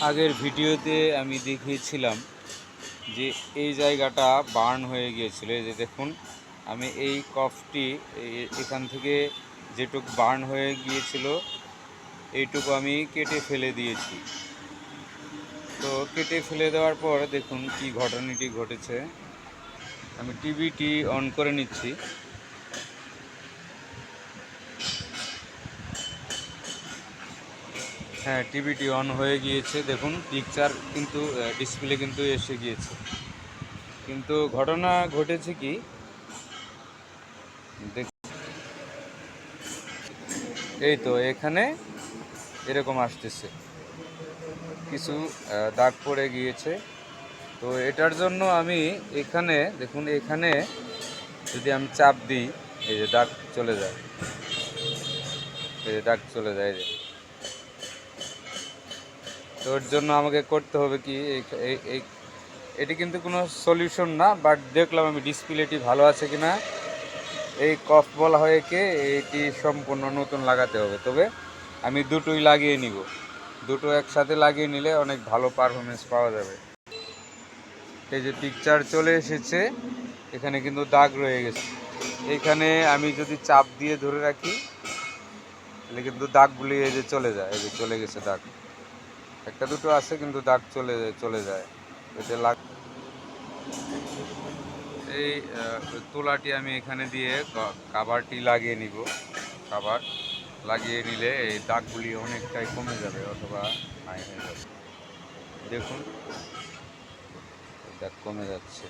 আগের ভিডিওতে আমি দেখিয়েছিলাম যে এই জায়গাটা বার্ন হয়ে গিয়েছিল। এই যে দেখুন, আমি এই কফটি এখান থেকে যেটুকু বার্ন হয়ে গিয়েছিল এইটুকু আমি কেটে ফেলে দিয়েছি। তো কেটে ফেলে দেওয়ার পর দেখুন কি ঘটনাটি ঘটেছে। আমি টিভিটি অন করে নিচ্ছি। হ্যাঁ, টিভিটি অন হয়ে গিয়েছে। দেখুন পিকচার কিন্তু ডিসপ্লে কিন্তু এসে গিয়েছে। কিন্তু ঘটনা ঘটেছে কি, এই তো এখানে এরকম আসতেছে, কিছু দাগ পড়ে গিয়েছে। তো এটার জন্য আমি এখানে দেখুন, এখানে যদি আমি চাপ দিই এই যে দাগ চলে যায়, এই যে দাগ চলে যায়। এই যে, তো এর জন্য আমাকে করতে হবে কি, এই এটি কিন্তু কোনো সলিউশন না, বাট দেখলাম আমি ডিসপ্লেটি ভালো আছে কিনা। এই কফ বলা হয় একে, এটি সম্পূর্ণ নতুন লাগাতে হবে। তবে আমি দুটোই লাগিয়ে নিব, দুটো একসাথে লাগিয়ে নিলে অনেক ভালো পারফরমেন্স পাওয়া যাবে। এই যে পিকচার চলে এসেছে, এখানে কিন্তু দাগ রয়ে গেছে। এইখানে আমি যদি চাপ দিয়ে ধরে রাখি তাহলে কিন্তু দাগগুলি এই যে চলে যায়, এই যে চলে গেছে দাগ। একটা দুটো আছে কিন্তু দাগ চলে যায়। এতে এই তোলাটি আমি এখানে দিয়ে কাভারটি লাগিয়ে নিব। কাভার লাগিয়ে নিলে এই দাগগুলি অনেকটাই কমে যাবে অথবা নাই হয়ে যাবে। দেখুন দাগ কমে যাচ্ছে।